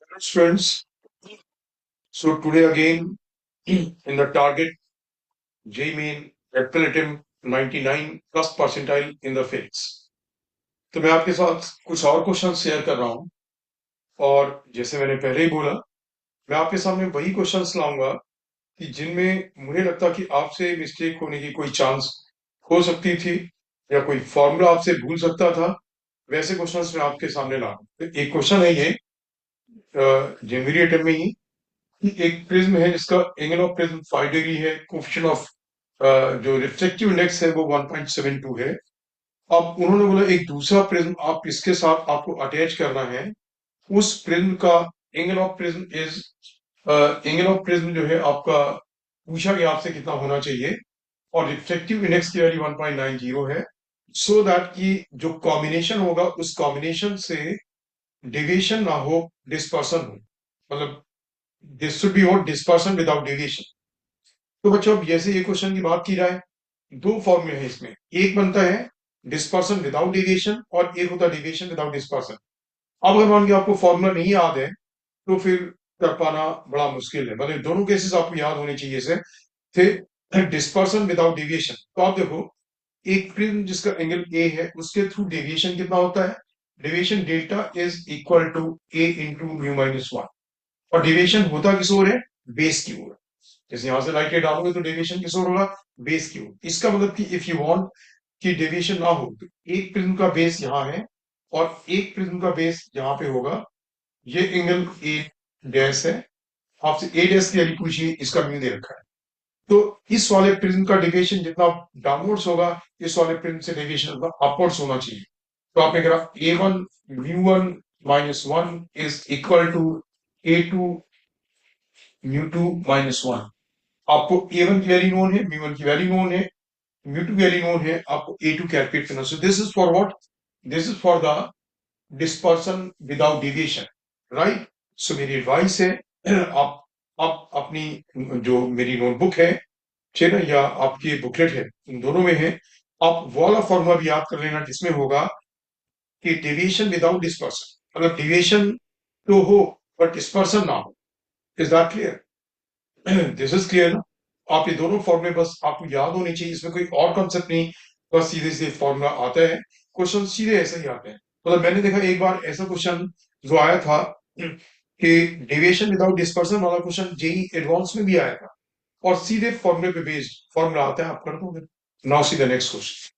Hello friends, so today again in the target J main April attempt 99 plus percentile in the physics। तो मैं आपके साथ कुछ और क्वेश्चन शेयर कर रहा हूं और जैसे मैंने पहले ही बोला मैं आपके सामने वही क्वेश्चंस लाऊंगा कि जिनमें मुझे लगता कि आपसे मिस्टेक होने की कोई चांस हो सकती थी या कोई फॉर्मूला आपसे भूल सकता था। वैसे क्वेश्चंस मैं आपके सामने ला रहा हूं। तो एक क्वेश्चन है ये जनवरी अटेम्प्ट में ही कि एक प्रिज्म है जिसका एंगल ऑफ प्रिज्म 5 डिग्री है, कोफिशिएंट ऑफ जो रिफ्लेक्टिव इंडेक्स है वो 1.72 है। अब उन्होंने बोला एक दूसरा प्रिज्म आप इसके साथ आपको अटैच करना है, उस प्रिज्म का angle of prism is angle of prism जो है आपका पूछा गया आपसे कितना होना चाहिए और रिफ्लेक्टिव इंडेक्स की वैल्यू 1.90 है, सो दैट कि जो कॉम्बिनेशन होगा उस कॉम्बिनेशन से डेविएशन ना हो, डिस्पर्सन हो, मतलब दिस शुड बी और डिस्पर्सन विदाउट डेविएशन। तो बच्चों अब जैसे ये क्वेश्चन की बात की जाए, दो फॉर्मूले हैं इसमें, एक बनता है डिस्पर्सन विदाउट डेविएशन और एक होता है डेविएशन विदाउट डिस्पर्सन। अब अगर मान के आपको फॉर्मूला नहीं याद है तो फिर कर पाना बड़ा मुश्किल है, मतलब दोनों केसेस आपको याद होने चाहिए से। फिर डिस्पर्सन विदाउट डेविएशन, तो आप देखो एक प्रिज्म जिसका एंगल ए है उसके थ्रू डेविएशन कितना होता है, deviation delta is equal to A into mu minus one, और डेविएशन होता किस ओर है, बेस की ओर। जैसे यहां से लाइट डालोगे तो डेविएशन किस ओर होगा, बेस की ओर। इसका मतलब कि इफ यू वांट कि डेविएशन ना हो तो एक प्रिज्म का बेस यहाँ है और एक प्रिज्म का बेस यहाँ पे होगा, ये एंगल ए डैश है। आपसे ए डैश की वैल्यू पूछिए, इसका म्यू दे रखा है। तो इस वाले प्रिज्म का डेविएशन जितना डाउनवर्ड्स होगा, इस वाले प्रिज्म से डेविएशन उतना अपवर्ड्स होना चाहिए। तो आपने कहा A one mu one minus one is equal to A two mu two minus one. आपको ए वन की वैल्यू नोन है, म्यू वन की वैल्यू नोन है, म्यू टू की वैल्यू नोन है, आपको ए टू कैलकुलेट करना। So this is for what, this is for the dispersion without deviation, right. सो मेरी एडवाइस है आप अपनी जो मेरी नोटबुक है, ठीक है, या आपकी बुकलेट है, इन दोनों में है, आप वो वाला फॉर्मूला भी याद कर लेना जिसमें होगा कि डेविएशन विदाउट डिस्पर्सन, मतलब डेविएशन तो हो बट डिस्पर्सन ना हो। Is that clear? This is clear ना? आप ये दोनों फॉर्मूले बस आपको याद होने चाहिए, इसमें कोई और कॉन्सेप्ट नहीं, बस सीधे सीधे फॉर्मूला आता है, क्वेश्चन सीधे ऐसे ही आते हैं। मतलब मैंने देखा एक बार ऐसा क्वेश्चन जो आया था कि डेविएशन विदाउट डिस्पर्सन वाला क्वेश्चन जेई एडवांस में भी आया था और सीधे फॉर्मूले पे बेस्ड फॉर्मूला आता है, आप कर दोगे। Now see the next question.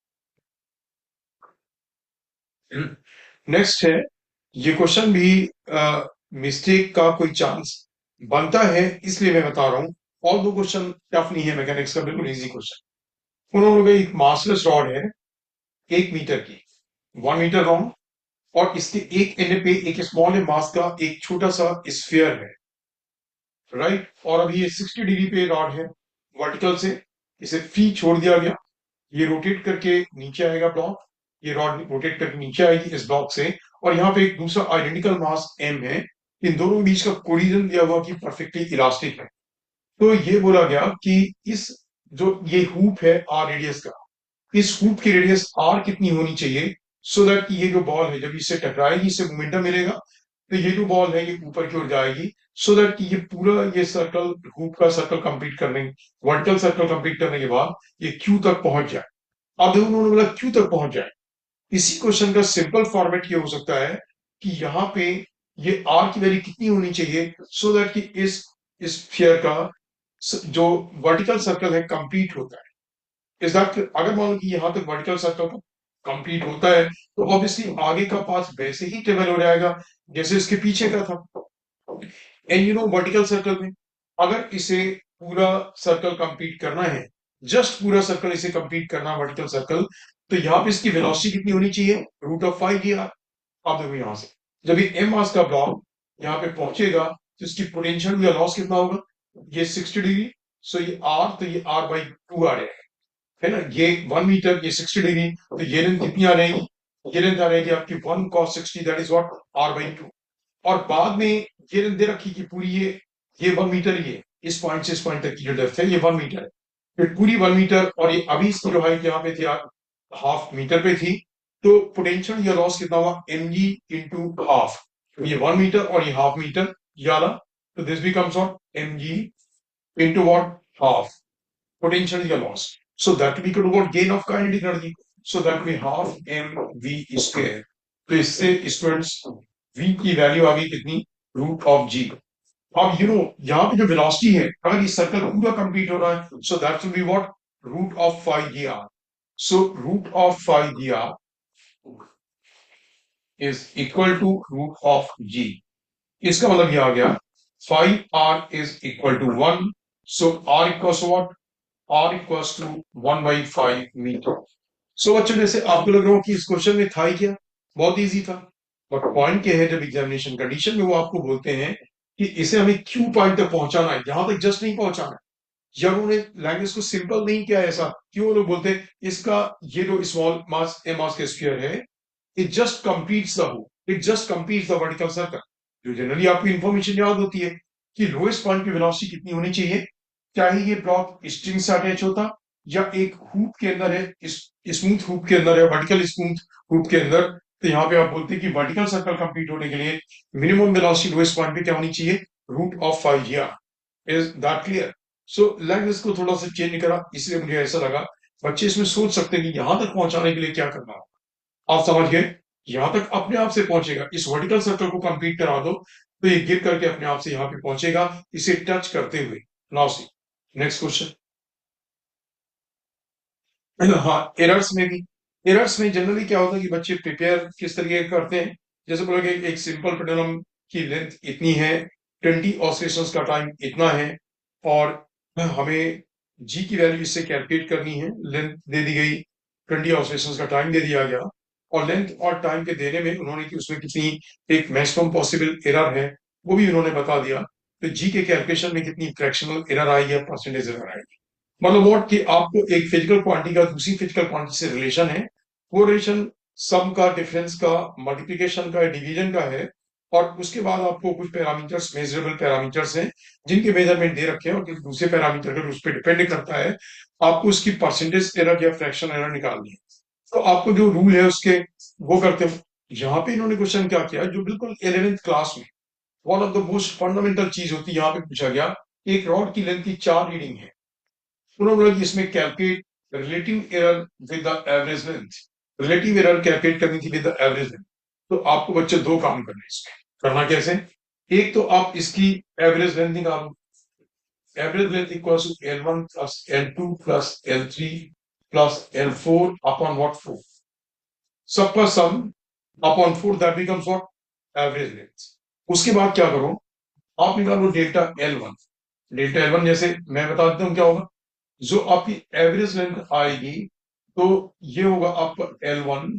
Next है, ये क्वेश्चन भी मिस्टेक का कोई चांस बनता है इसलिए मैं बता रहा हूं। और दो क्वेश्चन टफ नहीं है, मैकेनिक्स का बिल्कुल इजी क्वेश्चन। उन्होंने एक मासलेस रॉड है 1 मीटर की, 1 मीटर लॉन्ग, और इसके एक एंड पे एक स्मॉल मास का एक छोटा सा स्फीयर है, राइट। और अभी ये 60 डिग्री पे रॉड है, वर्टिकल से इसे फ्री छोड़ दिया गया, ये रोटेट करके नीचे आएगा ब्लॉक, ये रॉड रोटेट करके नीचे आएगी इस ब्लॉक से, और यहाँ पे एक दूसरा आइडेंटिकल मास एम है, इन दोनों के बीच का कोलिजन दिया हुआ कि परफेक्टली इलास्टिक है। तो ये बोला गया कि इस जो ये हुप है आर रेडियस का, इस हुप की रेडियस आर कितनी होनी चाहिए, सो दैट कि ये जो बॉल है जब इससे टकराएगी इससे मोमेंटम मिलेगा, तो ये जो बॉल है ये ऊपर की ओर जाएगी, सो दैट कि ये पूरा ये सर्कल, हुप का सर्कल कंप्लीट करने, वर्टिकल सर्कल कंप्लीट करने के बाद ये क्यू तक पहुंच जाए। अब देखो उन्होंने बोला क्यू तक पहुंच जाए, इसी क्वेश्चन का सिंपल फॉर्मेट ये हो सकता है कि यहाँ पे ये आर की वैल्यू कितनी होनी चाहिए, सो दैट कि इस स्फीयर का जो वर्टिकल सर्कल है कंप्लीट होता है। इस दैट अगर मान लो कि यहाँ तक वर्टिकल सर्कल कंप्लीट होता है तो ऑब्वियसली आगे का पाथ वैसे ही टेबल हो जाएगा जैसे इसके पीछे का था। And you know vertical circle में अगर इसे पूरा सर्कल कंप्लीट करना है, जस्ट पूरा सर्कल इसे कंप्लीट करना वर्टिकल सर्कल, तो यहाँ पे इसकी वेलोसिटी कितनी होनी चाहिए, √5 आप देखो यहाँ से जब ये एम मास का ब्लॉक यहाँ पे पहुंचेगा तो इसकी पोटेंशियल या लॉस कितना होगा, ये 60 डिग्री, सो ये आर, तो ये आर बाई 2 आ जाएगा, है ना। ये 1 मीटर, ये 60 डिग्री, तो ये लेंथ कितनी आ रहेगी, ये लेंथ आ रहेगी आपकी 1 cos 60, that is what, r/2। और बाद में ये लेंथ दे रखी कि पूरी ये 1 मीटर, ये इस पॉइंट से इस पॉइंट तक की जो डेप्थ है ये 1 मीटर है, फिर पूरी 1 मीटर, और ये अभी इसकी जो हाइट यहाँ पे थी ½ मीटर पे थी, तो पोटेंशियल या लॉस कितना हुआ, mg इंटू हाफ, ये 1 मीटर और ये हाफ मीटर ये वाला, तो this becomes what mg into what half potential या loss. So that we could what gain of kinetic energy. So that we half mv square. तो इससे स्टूडेंट्स v की वैल्यू आ गई कितनी, रूट ऑफ g. अब यहाँ पे जो वेलोसिटी है, अगर ये सर्कल पूरा कंप्लीट हो रहा है, so that will be what root of 5 r. So root of 5 r is equal to root of g. इसका मतलब ये आ गया 5r is equal to 1. So r equals what, r equals to 1/5 metre. सो बच्चों जैसे आपको लग रहा हो कि इस क्वेश्चन में था ही क्या, बहुत इजी था, बट पॉइंट क्या है, जब एग्जामिनेशन कंडीशन में वो आपको बोलते हैं कि इसे हमें क्यू पॉइंट तक पहुंचाना है, यहां तक जस्ट नहीं पहुंचाना है, या उन्होंने लैंग्वेज को सिंपल नहीं किया, ऐसा क्यों वो लोग बोलते हैं इसका ये जो स्मॉल मास ए मास का स्फीयर है, it just completes the whole, it just completes the vertical circle. जो जनरली आपको इंफॉर्मेशन याद होती है कि लोएस्ट पॉइंट की वेलोसिटी कितनी होनी चाहिए, चाहे ये ब्लॉक स्ट्रिंग से अटैच होता या एक हुप के अंदर है, स्मूथ हुप के अंदर है, वर्टिकल स्मूथ हुप के अंदर, तो यहाँ पे आप बोलते हैं कि वर्टिकल सर्कल कंप्लीट होने के लिए मिनिमम वेलोसिटी लोएस्ट पॉइंट पे क्या होनी चाहिए, root of 5 r. Is that clear? So language को थोड़ा सा चेंज करा, इसलिए मुझे ऐसा लगा बच्चे इसमें सोच सकते हैं कि यहां तक पहुंचाने के लिए क्या करना है. आप समझ गए, यहां तक अपने आप से पहुंचेगा, इस वर्टिकल सर्कल को कंप्लीट करा दो तो ये गिर करके अपने आप से यहाँ पे पहुंचेगा, इसे टच करते हुए. Now see next question. हाँ, एरर्स में भी, एरर्स में जनरली क्या होता है कि बच्चे प्रिपेयर किस तरीके करते हैं, जैसे बोलोगे एक सिंपल पेंडुलम की लेंथ इतनी है, 20 ऑसिलेशंस का टाइम इतना है, और हमें जी की वैल्यू इससे कैलकुलेट करनी है, लेंथ दे दी गई, 20 ऑसिलेशंस का टाइम दे दिया गया, और लेंथ और टाइम के देने में उन्होंने कि उसमें कितनी एक मैक्सिमम पॉसिबल एरर है वो भी उन्होंने बता दिया, तो जी के कैलकुलेशन में कितनी फ्रैक्शनल एरर आएगी या परसेंटेज एरर आएगी. मतलब व्हाट कि आपको एक फिजिकल क्वांटिटी का दूसरी फिजिकल क्वांटिटी से रिलेशन है, वो रिलेशन सम का, डिफरेंस का, मल्टीप्लिकेशन का, डिवीजन का है, और उसके बाद आपको कुछ पैरामीटर्स, मेजरेबल पैरामीटर्स हैं जिनके मेजरमेंट दे रखे हैं, और दूसरे पैरामीटर का उस पर डिपेंड करता है, आपको उसकी परसेंटेज एरर या फ्रैक्शन एरर निकालनी है. तो आपको जो रूल है उसके वो करते हो. यहाँ पे इन्होंने क्वेश्चन क्या किया, जो बिल्कुल 11th क्लास में one of the most fundamental चीज होती है, यहाँ पे पूछा गया एक रॉड की लेंथ की 4 रीडिंग है, उन्होंने इसमें calculate relative error with the average length, relative error calculate करनी थी विद द एवरेज लेंथ. तो आपको बच्चे दो काम करने इसमें, करना कैसे, एक तो आप इसकी एवरेज लेंथ निकालो, average length equals to L1 plus L2 plus L3 plus L4 upon what 4, सबका sum upon 4, that becomes what average length. उसके बाद क्या करो, आप निकालो डेल्टा L1. डेल्टा L1 जैसे मैं बता देता हूं क्या होगा, जो आपकी एवरेज लेंथ आएगी तो ये होगा आपका L1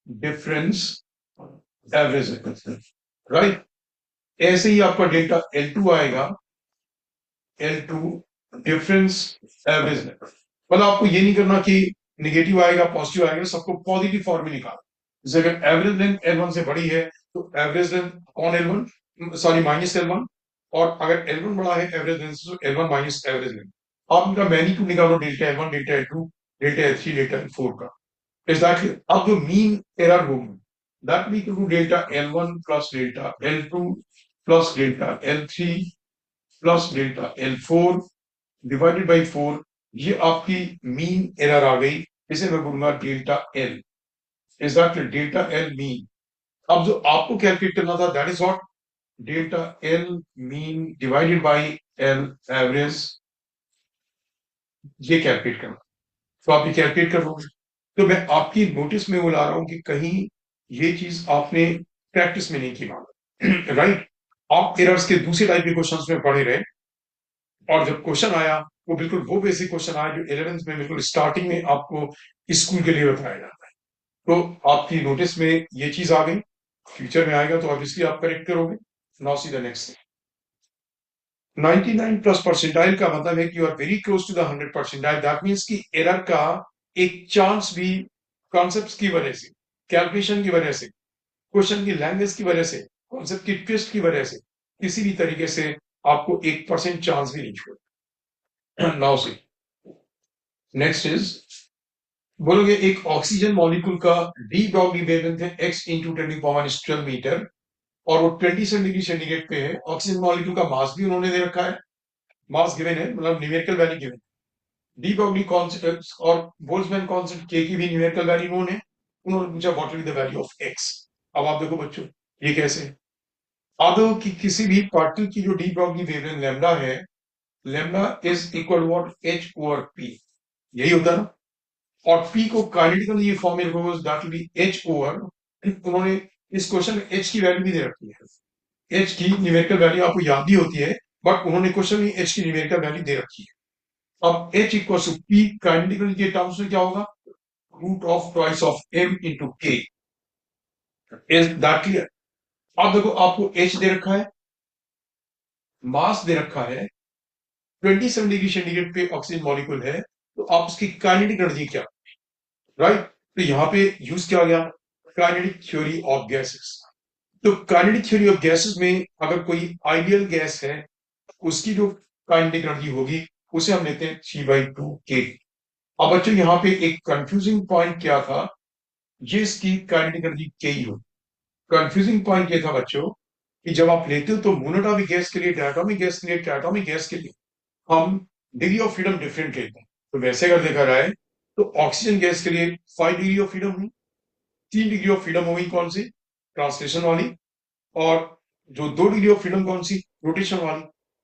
difference average length, right. ऐसे ही आपका डेल्टा L2 आएगा, L2 डिफरेंस एवरेज लेंथ. मतलब आपको ये नहीं करना कि निगेटिव आएगा पॉजिटिव आएगा, सबको पॉजिटिव फॉर्म में निकाल. जैसे अगर एवरेज लेंथ L1 से बड़ी है तो एवरेज लेंथ कौन L1, सॉरी माइनस L1, और अगर L1 बड़ा है एवरेज लेंथ से तो L1 माइनस एवरेज लेंथ. आप इनका मैग्नीट्यूड निकालो, delta L1, delta L2, delta L3, delta L4 का. एग्जैक्टली अब जो मीन एरर होगी that we to delta L1 plus delta L2 plus delta L3 plus delta L4 divided by 4, ये आपकी mean error आ गई, इसे मैं बोलूंगा delta L. Exactly delta L mean. अब जो आपको कैलकुलेट करना था that is what delta L mean divided by L average, ये कैलकुलेट करना. तो आप ये कैलकुलेट कर लोगे, तो मैं आपकी नोटिस में वो ला रहा हूं कि कहीं ये चीज आपने प्रैक्टिस में नहीं की मालूम. राइट. आप एरर्स के दूसरे टाइप के क्वेश्चंस में पढ़े रहे, और जब क्वेश्चन आया वो बिल्कुल वो बेसिक क्वेश्चन आया जो 11th में बिल्कुल स्टार्टिंग में आपको स्कूल के लिए बताया जाता है. तो आपकी नोटिस में ये चीज आ गई, फ्यूचर में आएगा तो ऑब्वियसली आप करेक्ट करोगे. Now see the next. 99 plus percentile का मतलब है कि you are very close to the 100 percentile. That means कि एरर का एक चांस भी कॉन्सेप्ट की वजह से, कैलकुलेशन की वजह से, क्वेश्चन की लैंग्वेज की वजह से, कॉन्सेप्ट की ट्विस्ट की वजह से किसी भी तरीके से आपको 1% चांस भी नहीं छोड़. नाउ सी नेक्स्ट इज, बोलोगे एक ऑक्सीजन मॉलिक्यूल का डी ब्रॉगली वेवलेंथ है x इंटू 10 पावर 12 मीटर, और वो 27 डिग्री सेंटीग्रेड पे है। ऑक्सीजन मॉलिक्यूल का मास भी उन्होंने दे रखा है, मास गिवन है, मतलब numerical value given. De Broglie constant और बोल्ट्जमैन कांस्टेंट के की भी न्यूमेरिकल वैल्यू उन्होंने पूछा what will be the value of x. अब आप देखो बच्चों ये कैसे है। आप देखो कि किसी भी पार्टिकल की जो डी ब्रॉगली वेवलेंथ लैम्डा है, lambda is equal what H over P, यही होता है ना। और पी को काइनेटिकली ये फॉर्म में लिखोगे that will B H over, उन्होंने इस क्वेश्चन में एच की वैल्यू भी दे रखी है। एच की न्यूमेरिकल वैल्यू आपको याद ही होती है, बट उन्होंने क्वेश्चन में एच की न्यूमेरिकल वैल्यू दे रखी है। अब H equal to P kinetical के टर्म्स में क्या होगा, root of twice of M into K. Is that clear. अब देखो आपको एच दे रखा है, मास दे रखा है, 27 डिग्री सेंटीग्रेड पे ऑक्सीजन मॉलिक्यूल है, तो आप उसकी काइनेटिक एनर्जी क्या, राइट। तो यहां पे यूज किया गया काइनेटिक थ्योरी ऑफ गैसेस। तो काइनेटिक थ्योरी ऑफ गैसेस में अगर कोई आइडियल गैस है, उसकी जो काइनेटिक एनर्जी होगी उसे हम लेते हैं 3/2 k। अब बच्चों यहाँ पे एक कंफ्यूजिंग पॉइंट क्या था, ये इसकी काइनेटिक एनर्जी के ही हो। कंफ्यूजिंग पॉइंट ये था बच्चों कि जब आप लेते हो तो मोनोटॉमिक गैस के लिए, डायटोमिक गैस के लिए, ट्राटोमिक गैस के लिए हम डिग्री ऑफ फ्रीडम डिफरेंट लेते हैं। तो वैसे अगर देखा जाए तो ऑक्सीजन गैस के लिए 5 डिग्री ऑफ फ्रीडम हुई, 3 डिग्री ऑफ फ्रीडम हो गई कौन सी, ट्रांसलेशन वाली, और जो 2 डिग्री ऑफ फ्रीडम कौन सी, रोटेशन वाली।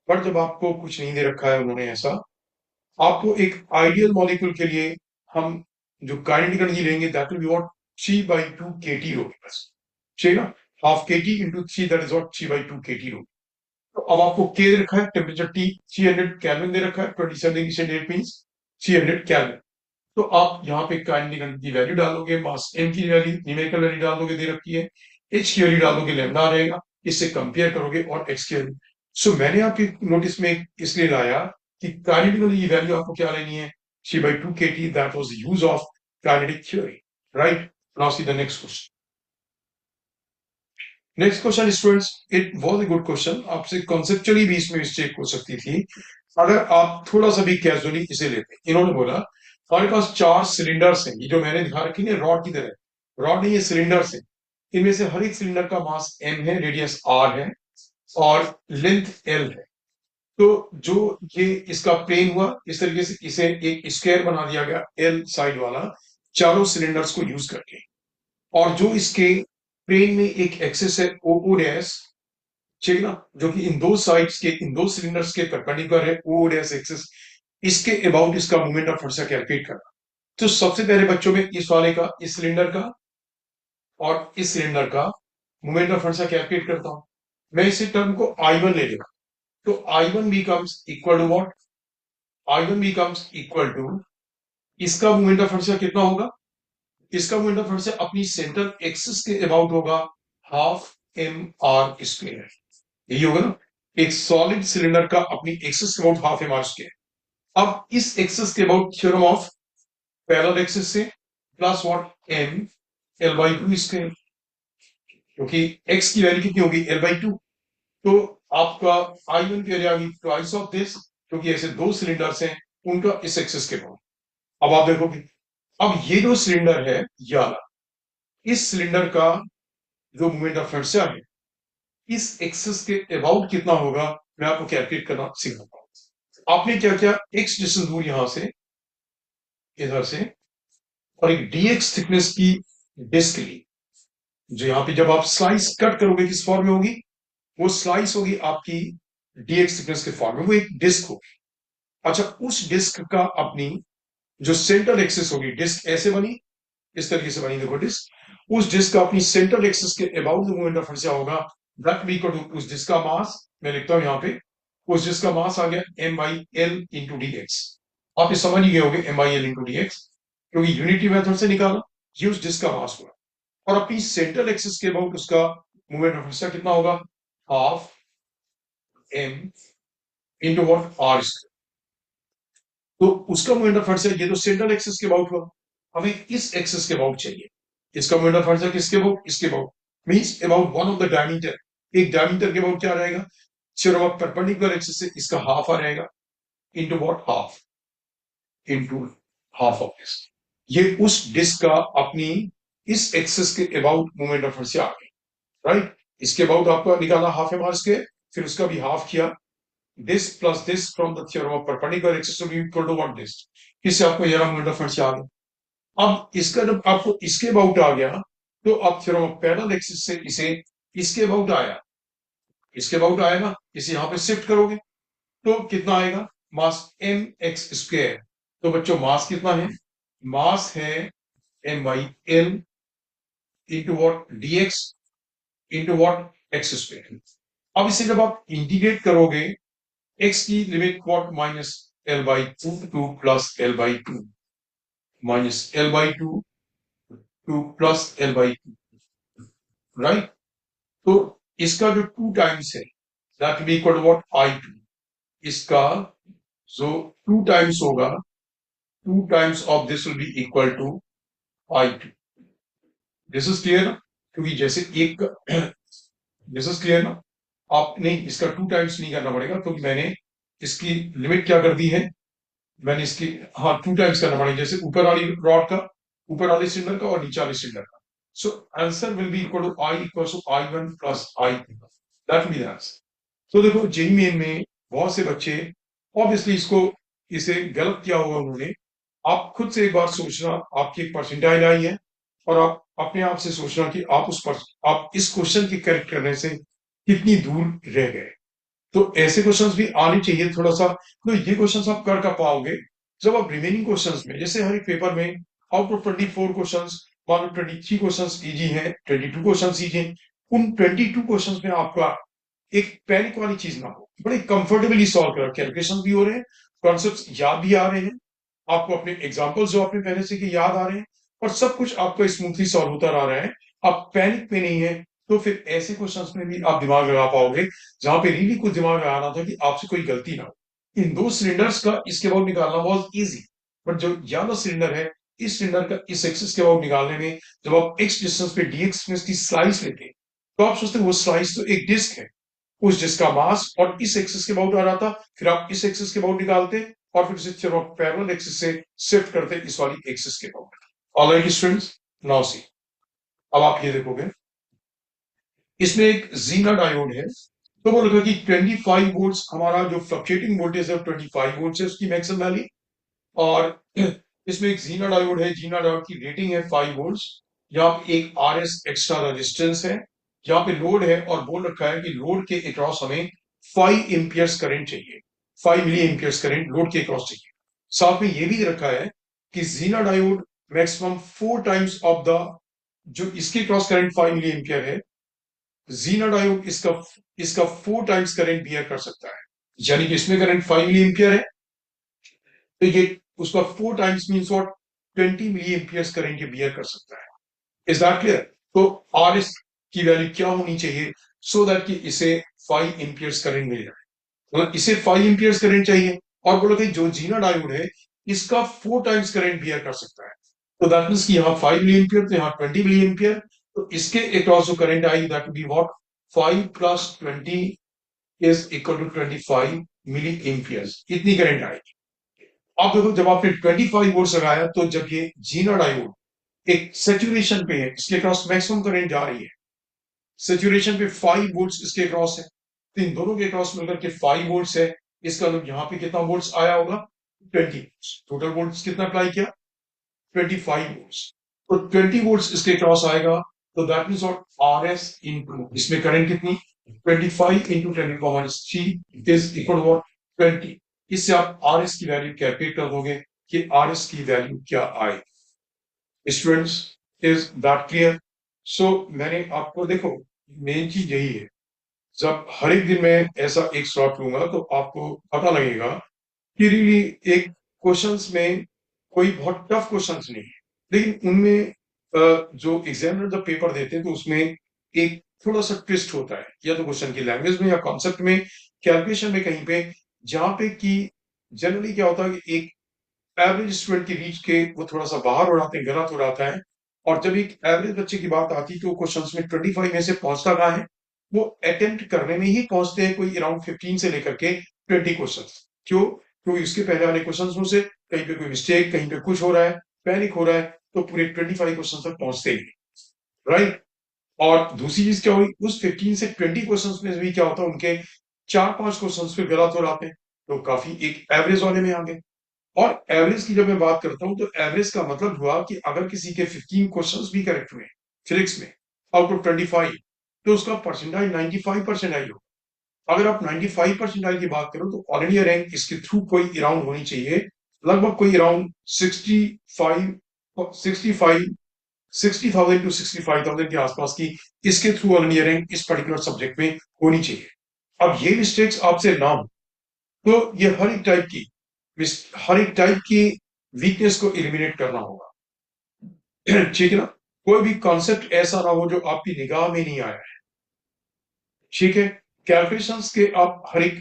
पर जब आपको कुछ नहीं दे रखा है उन्होंने ऐसा, आपको एक आइडियल मॉलिक्यूल के लिए हम जो काइनेटिक एनर्जी लेंगे that will be what 3/2 kT होगी बस, ठीक है ना। Half kT into 3 that is what 3/2 kT होगी। तो अब आपको के दे रखा है, टेम्परेचर टी 300 केल्विन दे रखा है, 27 डिग्री सेंटीग्रेड मींस 300 केल्विन। तो आप यहाँ पे काइनेटिक एनर्जी की वैल्यू डालोगे, मास एम की वैल्यू, न्यूमेरिकल वैल्यू डाल दोगे, दे रखी है, एच की वैल्यू डाल दोगे, लैम्डा रहेगा, इससे कंपेयर करोगे, और एक्स की वैल्यू। सो मैंने आपके नोटिस में इसलिए लाया कि काइनेटिक एनर्जी वैल्यू आपको क्या लेनी है, 3/2 kT, that was the use of kinetic theory, right. Now see the next question. Next question students, it was a good question, आपसे कॉन्सेप्चुअली भी इसमें मिस्टेक हो सकती थी अगर आप थोड़ा सा भी कैजुअली इसे लेते। इन्होंने बोला हमारे पास 4 सिलिंडर्स हैं, ये जो मैंने दिखा रखी है रॉड की तरह, रॉड नहीं ये सिलिंडर्स हैं। इनमें से हर एक सिलिंडर का मास m है, रेडियस r है, और लेंथ l है। तो जो ये इसका प्लेन हुआ, इस तरीके से इसे एक स्क्वायर बना दिया गया l साइड वाला, चारों सिलिंडर्स को यूज करके। और जो इसके प्लेन में एक एक्सिस है ओ डैश, ठीक ना, जो कि इन दो साइड्स के, इन दो सिलिंडर्स के परपेंडिकुलर है, ओ डैश एक्सिस, इसके अबाउट इसका मोमेंट ऑफ इनर्शिया कैलकुलेट करना। तो सबसे पहले बच्चों में इस वाले का, इस सिलेंडर का और इस सिलेंडर का मोमेंट ऑफ इनर्शिया कैलकुलेट करता हूं। मैं इसी टर्म को I1 ले लेगा, तो I1 becomes equal to what, I1 becomes equal to, इसका मोमेंट ऑफ इनर्शिया कितना होगा, इसका मोमेंट ऑफ इनर्शिया अपनी सेंट्रल एक्सिस के अबाउट होगा हाफ mr स्क्वायर, यही होगा ना। एक सॉलिड सिलेंडर का अपनी एक्सिस के अबाउट हाफ mr स्क्वायर। अब इस एक्सिस के about theorem of parallel axis से plus what m l/2 square, क्योंकि x की वैल्यू कितनी होगी l/2। तो आपका I1 की वैल्यू आ गई ट्वाइस ऑफ दिस, क्योंकि ऐसे दो सिलिंडर्स हैं उनका इस एक्सिस के अबाउट। अब आप देखोगे, अब ये जो सिलेंडर है ये वाला, इस सिलेंडर का जो मोमेंट ऑफ इनर्शिया है इस एक्सिस के अबाउट कितना होगा, मैं आपको कैलकुलेट करना सिखाता हूं। आपने क्या किया, एक्स डिस्टेंस दूर यहां से इधर से, और एक dx थिकनेस की डिस्क ली, जो यहाँ पे जब आप स्लाइस कट करोगे किस फॉर्म में होगी, वो स्लाइस होगी आपकी dx थिकनेस के फॉर्म में, वो एक डिस्क होगी। अच्छा, उस डिस्क का अपनी जो सेंट्रल एक्सिस होगी, डिस्क ऐसे बनी, इस तरीके से बनी, देखो डिस्क, उस डिस्क का अपनी सेंट्रल एक्सिस के अबाउट मोमेंट ऑफ इनर्शिया होगा दैट बी इक्वल टू, उस डिस्क का मास मैं लिखता हूं यहाँ पे, उस डिस्क का मास आ गया m/l इंटू dx। आप ये समझ ही गए होंगे m/l इंटू dx, क्योंकि यूनिटी मेथड से निकाला, ये उस डिस्क का मास हुआ। और अपनी सेंट्रल एक्सिस के अबाउट उसका मोमेंट ऑफ इनर्शिया कितना होगा, half m into what r square. तो उसका मोमेंट ऑफ इनर्शिया, ये तो सेंट्रल एक्सिस के अबाउट हुआ, हमें इस एक्सिस के अबाउट चाहिए। इसका मोमेंट ऑफ इनर्शिया किसके अबाउट, इसके about, means about one of the diameter. एक डायमीटर के अबाउट क्या रहेगा, सिर्फ परपेंडिकुलर एक्सिस से इसका हाफ आ रहेगा, into what half, into half of this. ये उस डिस्क का अपनी इस एक्सिस के अबाउट मोमेंट ऑफ इनर्शिया आ गई, राइट। इसके बाद आपका निकाला हाफ एम आर स्क्वायर, फिर उसका भी हाफ किया, this plus this from the theorem of perpendicular axis to be equal to what this, इससे आपको ये रहा फिर से आ गया। अब इसका जब आपको इसके अबाउट आ गया तो आप थ्योरम ऑफ पैरेलल एक्सिस से इसे इसके अबाउट आया, इसके अबाउट आएगा, इसे यहां पे शिफ्ट करोगे तो कितना आएगा, मास एम एक्स स्क्वायर। तो बच्चों मास कितना है, मास है M by L into what D X into what X square. अब इसे जब आप इंटीग्रेट करोगे, एक्स की limit what minus L by two plus L by two minus L by two plus L by two, right. तो इसका जो two times है that be equal to what I two, इसका जो टू टाइम्स होगा, two times of this will be equal to I to. This is clear ना, क्योंकि जैसे एक दिस इज क्लियर ना, आप नहीं इसका टू टाइम्स नहीं करना पड़ेगा क्योंकि मैंने इसकी लिमिट क्या कर दी है, मैंने इसकी हाँ टू टाइम्स करना पड़ेगा, जैसे ऊपर वाली रॉड का, ऊपर वाले सिलेंडर का और नीचे वाले सिलेंडर का। So answer will be equal to I equal to I one plus I two, that be the answer. तो देखो जेई मेन में बहुत से बच्चे ऑब्वियसली इसको इसे गलत किया होगा उन्होंने। आप खुद से एक बार सोचना, आपकी एक परसेंटाइल आई है और आप अपने आप से सोचना कि आप आप इस क्वेश्चन के करेक्ट करने से कितनी दूर रह गए। तो ऐसे क्वेश्चंस भी आने चाहिए थोड़ा सा। तो ये क्वेश्चंस आप कर पाओगे जब आप रिमेनिंग क्वेश्चंस में, जैसे हर एक पेपर में आउट ऑफ 24 क्वेश्चंस मान लो 23 क्वेश्चंस इजी हैं, 22 क्वेश्चंस इजी हैं, उन 22 क्वेश्चंस में आपका एक पैनिक वाली चीज ना हो, बड़े कंफर्टेबली सॉल्व कर, कैलकुलेशन भी हो रहे हैं, कॉन्सेप्ट याद भी आ रहे हैं, आपको अपने एग्जाम्पल्स जो आपने पहले से कि याद आ रहे हैं और सब कुछ आपका स्मूथली सॉल्व होता रह रहा है, आप पैनिक में नहीं है। तो फिर ऐसे क्वेश्चंस में भी आप दिमाग लगा पाओगे जहां पे रियली कुछ दिमाग लगाना था कि आपसे कोई गलती ना हो। इन दो सिलेंडर्स का इसके बाद निकालना बहुत इजी, बट जो ज्यादा सिलेंडर है इस सिलेंडर का इस एक्सिस के बाद निकालने में, जब आप एक्स डिस्टेंस पे डीएक्स में इसकी स्लाइस लेते हैं तो आप सोचते हैं वो स्लाइस तो एक डिस्क है, उस डिस्क का मास और इस एक्सिस के अबाउट आ रहा था, फिर आप इस एक्सिस के अबाउट निकालते और फिर उसे चलो पैरेलल एक्सिस से शिफ्ट करते इस वाली एक्सिस के about. Alright students, now see, अब आप ये देखोगे इसमें एक जीना डायोड है, तो वो लगा कि 25 वोल्ट्स हमारा जो फ्लक्चुएटिंग वोल्टेज है 25 वोल्ट्स है उसकी मैक्सिमम वैल्यू, और इसमें एक जीना डायोड है, जीना डायोड की रेटिंग है 5 वोल्ट्स, यहाँ पे एक आरएस एक्स्ट्रा रेजिस्टेंस है, यहाँ पे लोड है और बोल रखा है कि लोड के अक्रॉस हमें 5 एम्पियर्स करंट चाहिए, 5 मिली एम्पियर्स करंट लोड के अक्रॉस चाहिए। साथ में ये भी रखा है कि Zener diode maximum 4 times of the, जो इसके क्रॉस करंट 5 मिली एम्पियर है, जीना डायोड इसका इसका 4 टाइम्स करंट बियर कर सकता है, यानी कि इसमें करंट 5 मिली एम्पियर है तो ये उसका 4 times means what 20 milli amperes current ये बियर कर सकता है। Is that clear? तो आर एस की वैल्यू क्या होनी चाहिए सो दैट कि इसे 5 एम्पियर्स करंट मिल जाए, मतलब इसे 5 एम्पियर्स करंट चाहिए और बोलो कि जो जीना डायोड है इसका 4 टाइम्स करंट बियर कर सकता है, तो दैट मींस कि यहाँ 5 मिली एम्पियर तो यहाँ 20 मिली एम्पियर, तो इसके अक्रॉस जो करंट आएगी that be what 5 plus 20 is equal to 25 milli amperes, इतनी करंट आएगी। अब देखो जब आपने 25 वोल्ट लगाया तो जब ये जीना डायोड एक सेचुरेशन पे है, इसके क्रॉस मैक्सिमम करंट जा रही है, सेचुरेशन पे 5 वोल्ट्स इसके क्रॉस है, तो इन दोनों के क्रॉस मिलकर के 5 वोल्ट्स है, इसका मतलब यहाँ पे कितना वोल्ट्स आया होगा 20 वोल्ट्स, टोटल वोल्ट्स कितना अप्लाई किया 25 वोल्ट्स, तो 20 वोल्ट्स इसके क्रॉस आएगा, तो that means what R S into इसमें करंट कितनी 25 इंटू 10⁻³ इज इक्वल टू 20। इससे आप आर एस की वैल्यू कैलकुलेट कर दोगे कि आर एस की वैल्यू क्या आए। Students, is that clear? So मैंने आपको देखो मेन चीज यही है, जब हर एक दिन मैं ऐसा एक शॉट लूंगा तो आपको पता लगेगा कि रियली एक क्वेश्चंस में कोई बहुत टफ क्वेश्चंस नहीं है, लेकिन उनमें जो एग्जामिनर जब पेपर देते हैं तो उसमें एक थोड़ा सा ट्विस्ट होता है, या तो क्वेश्चन की लैंग्वेज में या कॉन्सेप्ट में, कैलकुलेशन में कहीं पे, जहां पे कि जनरली क्या होता है कि एक एवरेज स्टूडेंट की रीच के वो थोड़ा सा बाहर हो जाते हैं, गलत हो जाता है, और जब एक एवरेज बच्चे की बात आती है तो क्वेश्चंस में 25 में से पहुंचता कहाँ है, वो अटेम्प्ट करने में ही पहुंचते हैं कोई अराउंड 15 से लेकर के 20 क्वेश्चन। क्यों? क्योंकि इसके पहले वाले क्वेश्चन से कहीं पे कोई मिस्टेक, कहीं पे कुछ हो रहा है, पैनिक हो रहा है, तो पूरे 25 क्वेश्चन तक पहुंचते ही, राइट। और दूसरी चीज क्या हुई, उस 15 से 20 क्वेश्चंस में भी क्या होता है, उनके 4-5 क्वेश्चंस पे गलत हो जाते हैं, तो काफी एक एवरेज वाले में आ गए। और एवरेज की जब मैं बात करता हूं तो एवरेज का मतलब हुआ कि अगर किसी के 15 क्वेश्चंस भी करेक्ट हुए फिजिक्स में आउट ऑफ 25, तो उसका परसेंटाइल 95 परसेंटाइल हो। अगर आप 95 परसेंटाइल की बात करो तो ऑल इंडिया रैंक इसके थ्रू कोई अराउंड होनी चाहिए, लगभग कोई अराउंड 60,000 टू 65,000 के आसपास की इसके थ्रू ऑल इंडिया रैंक इस पर्टिकुलर सब्जेक्ट में होनी चाहिए। अब ये मिस्टेक्स आपसे ना हो, तो ये हर एक टाइप की वीकनेस को एलिमिनेट करना होगा। ठीक है ना, कोई भी कॉन्सेप्ट ऐसा ना हो जो आपकी निगाह में नहीं आया है। ठीक है, कैलकुलेशंस के आप हर एक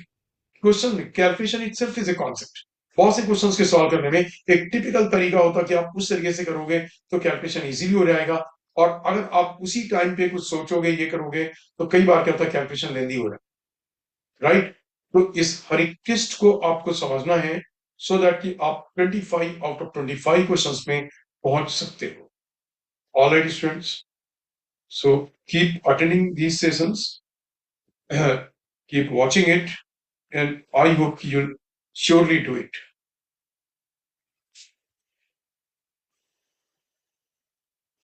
क्वेश्चन में, calculation itself is a concept. बहुत से क्वेश्चंस के सॉल्व करने में एक टिपिकल तरीका होता है कि आप उस तरीके से करोगे तो कैलकुलेशन इजीली हो जाएगा, और अगर आप उसी टाइम पे कुछ सोचोगे, ये करोगे, तो कई बार क्या होता है, कैलकुलेशन लेंदी हो रहा है, राइट। तो इस हर एक ट्विस्ट को आपको समझना है, सो दैट कि आप 25 आउट ऑफ 25 क्वेश्चंस में पहुंच सकते हो। Alright students, so keep attending these sessions, keep watching it, and I hope you'll surely do it.